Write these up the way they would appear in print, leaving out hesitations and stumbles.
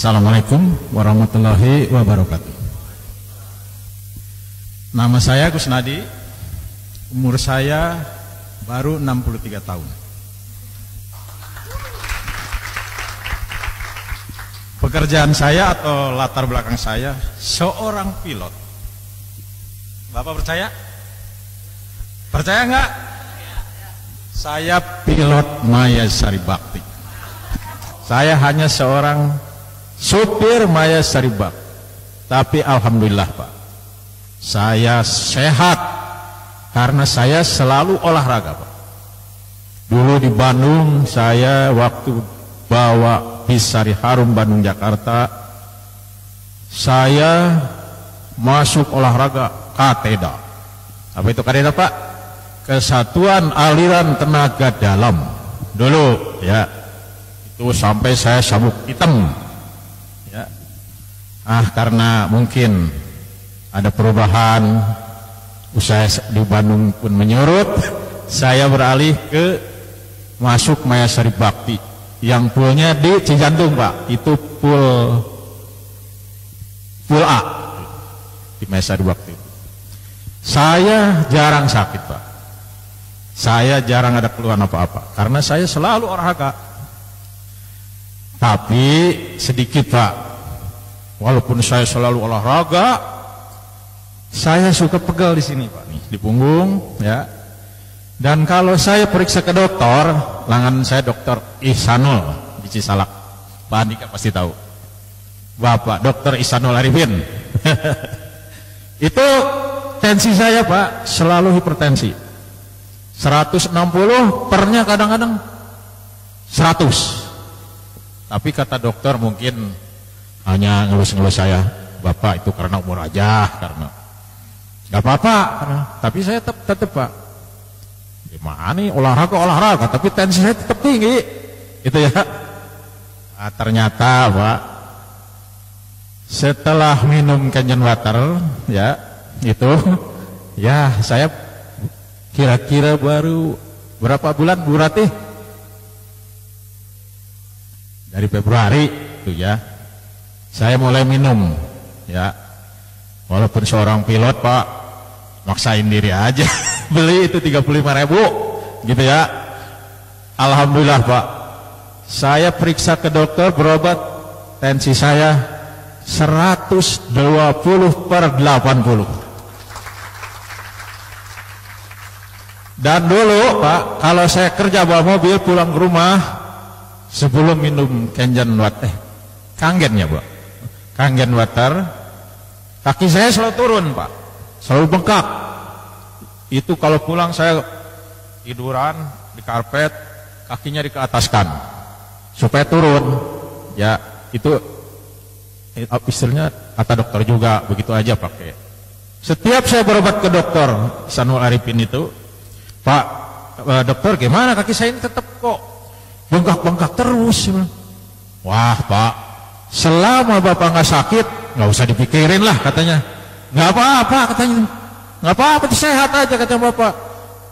Assalamualaikum warahmatullahi wabarakatuh. Nama saya Kusnadi, umur saya baru 63 tahun. Pekerjaan saya atau latar belakang saya seorang pilot. Bapak percaya? Percaya enggak? Saya pilot Maya Sari Bakti. Saya hanya seorang supir Maya Sari Bakti. Tapi alhamdulillah Pak, saya sehat karena saya selalu olahraga Pak. Dulu di Bandung saya waktu bawa bis Sari Harum Bandung Jakarta, saya masuk olahraga KATEDA. Apa itu KATEDA Pak? Kesatuan Aliran Tenaga Dalam. Dulu ya, itu sampai saya sabuk hitam ya. Karena mungkin ada perubahan, usaha di Bandung pun menyurut, saya beralih ke masuk Maya Sari Bakti yang poolnya di Cijantung Pak. Itu pool A di Maya Sari Bakti. Saya jarang sakit Pak, saya jarang ada keluhan apa-apa karena saya selalu olahraga. Tapi sedikit Pak, walaupun saya selalu olahraga, saya suka pegal di sini Pak, nih di punggung ya. Dan kalau saya periksa ke dokter, langganan saya Dokter Ihsanul di Cisalak, Pak Andika pasti tahu, Bapak Dokter Ihsanul Arifin. Itu tensi saya Pak selalu hipertensi, 160 pernya kadang-kadang 100. Tapi kata dokter mungkin hanya ngelus-ngelus saya, Bapak itu karena umur aja, karena nggak apa-apa. Tapi saya tetap Pak, gimana nih olahraga, tapi tensi saya tetap tinggi, itu ya. Ternyata Pak, setelah minum Kangen Water ya, itu ya saya kira-kira baru berapa bulan Bu Ratih? Dari Februari itu ya, saya mulai minum ya. Walaupun seorang pilot Pak, maksain diri aja beli itu 35.000 gitu ya. Alhamdulillah Pak, saya periksa ke dokter, berobat, tensi saya 120/80. Dan dulu Pak, kalau saya kerja bawa mobil pulang ke rumah, sebelum minum Kangen Water, kaki saya selalu turun Pak, selalu bengkak. Itu kalau pulang saya tiduran di karpet, kakinya dikeataskan supaya turun ya. Itu istilahnya kata dokter juga begitu aja pakai. Setiap saya berobat ke dokter Ihsanul Arifin itu, Pak dokter gimana kaki saya ini tetap kok bengkak-bengkak terus. Wah Pak, selama Bapak nggak sakit nggak usah dipikirin lah katanya, nggak apa-apa katanya, nggak apa-apa, sehat aja katanya Bapak,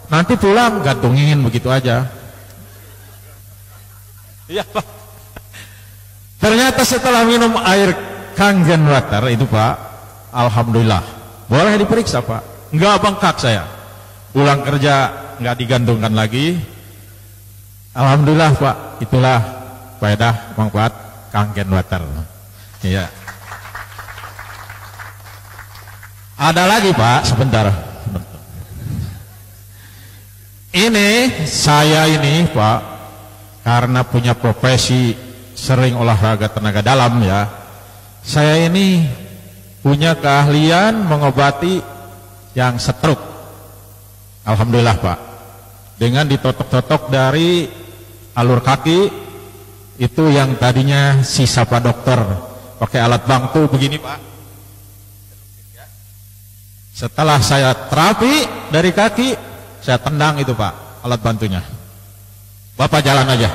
nanti pulang gantungin begitu aja. Iya Pak. Ternyata setelah minum air Kangen Water itu Pak, alhamdulillah boleh diperiksa Pak, nggak bengkak saya, pulang kerja nggak digantungkan lagi. Alhamdulillah Pak, itulah faedah manfaat Kangen Water. Iya. Ada lagi Pak, sebentar. Ini saya ini Pak, karena punya profesi sering olahraga tenaga dalam ya, saya ini punya keahlian mengobati yang stroke. Alhamdulillah Pak, dengan ditotok-totok dari alur kaki itu yang tadinya sisa Pak dokter pakai alat bantu begini Pak. Setelah saya terapi dari kaki, saya tendang itu Pak alat bantunya. Bapak jalan aja.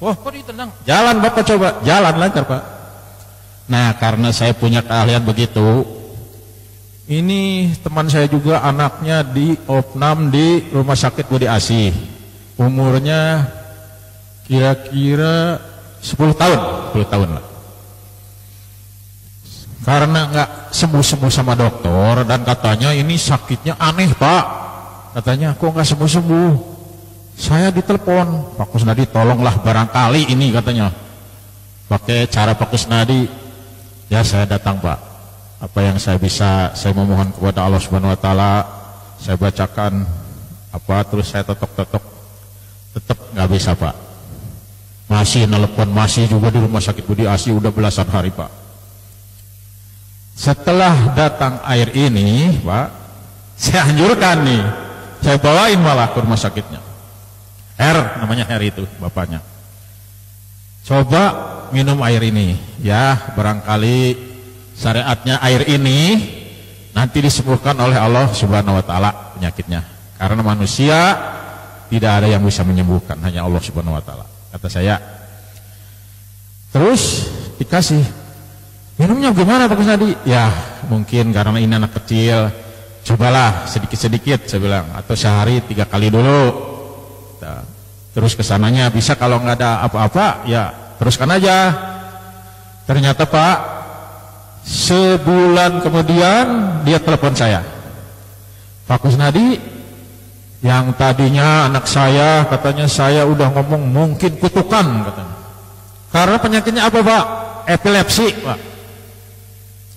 Wah kok ditendang? Jalan Bapak, coba jalan lancar Pak. Nah karena saya punya keahlian begitu, ini teman saya juga anaknya di opnam di Rumah Sakit Budi Asih, umurnya kira-kira 10 tahun, 10 tahun lah. Karena nggak sembuh-sembuh sama dokter dan katanya ini sakitnya aneh Pak. Katanya kok nggak sembuh-sembuh. Saya ditelepon, Pak Kusnadi tolonglah barangkali ini katanya. Pakai cara Pak Kusnadi, ya saya datang Pak. Apa yang saya bisa, saya memohon kepada Allah Subhanahu Wa Taala. Saya bacakan apa terus saya totok-totok, tetap nggak bisa Pak. Masih nelpon, masih juga di rumah sakit Budi Asi udah belasan hari Pak. Setelah datang air ini Pak, saya anjurkan nih, saya bawain malah ke rumah sakitnya. Namanya itu bapaknya. Coba minum air ini, ya barangkali syariatnya air ini nanti disembuhkan oleh Allah Subhanahu Wa Taala penyakitnya. Karena manusia tidak ada yang bisa menyembuhkan, hanya Allah Subhanahu Wa Taala. Kata saya. Terus dikasih, minumnya gimana Pak Kusnadi? Ya mungkin karena ini anak kecil, cobalah sedikit-sedikit saya bilang, atau sehari 3 kali dulu. Terus kesananya bisa, kalau nggak ada apa-apa ya teruskan aja. Ternyata Pak, sebulan kemudian dia telepon saya, Pak Kusnadi, yang tadinya anak saya katanya saya udah ngomong mungkin kutukan katanya. Karena penyakitnya apa Pak? Epilepsi Pak.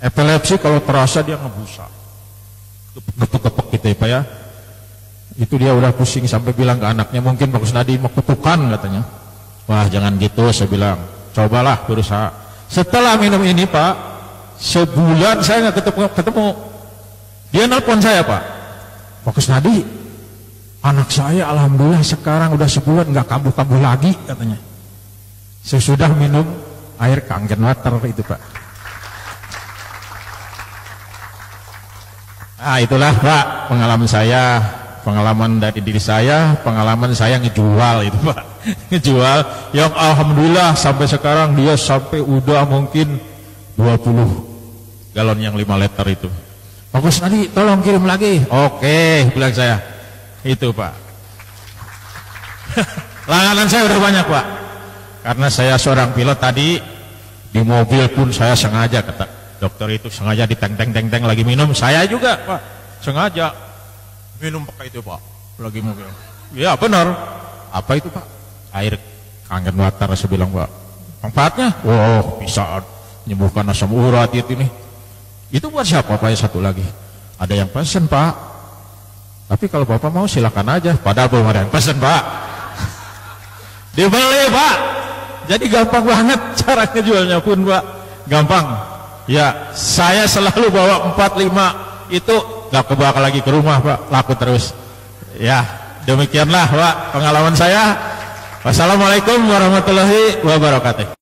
Epilepsi kalau terasa dia ngebusa, gepek-gepek gitu ya Pak ya. Itu dia udah pusing sampai bilang ke anaknya, mungkin Pak Kusnadi mau kutukan katanya. Wah jangan gitu, saya bilang, cobalah berusaha. Setelah minum ini Pak, sebulan saya nggak ketemu. Dia nelpon saya Pak Kusnadi, anak saya alhamdulillah sekarang udah sebulan nggak kambuh-kambuh lagi katanya. Sesudah minum air Kangen Water itu Pak. Nah itulah Pak pengalaman saya. Pengalaman dari diri saya, pengalaman saya ngejual itu Pak. Ngejual yang alhamdulillah sampai sekarang dia sampai udah mungkin 20 galon yang 5 liter itu. Pak Kusnadi tolong kirim lagi. Oke, bilang saya. Itu Pak. Langganan saya udah banyak Pak. Karena saya seorang pilot tadi, di mobil pun saya sengaja, kata dokter itu, sengaja diteng-teng-teng lagi minum. Saya juga Pak, sengaja minum pakai itu Pak, lagi mobil. Ya benar. Apa itu Pak? Air Kangen Water saya bilang Pak. Manfaatnya? Oh bisa menyembuhkan asam urat itu nih. Itu buat siapa Pak? Ya satu lagi. Ada yang pesen Pak. Tapi kalau Bapak mau silakan aja. Padahal belum ada yang pesen Pak. Dibeli Pak. Jadi gampang banget cara ngejualnya pun Pak. Gampang. Ya saya selalu bawa 4-5 itu gak kebawa lagi ke rumah Pak, laku terus. Ya demikianlah Pak pengalaman saya. Wassalamualaikum warahmatullahi wabarakatuh.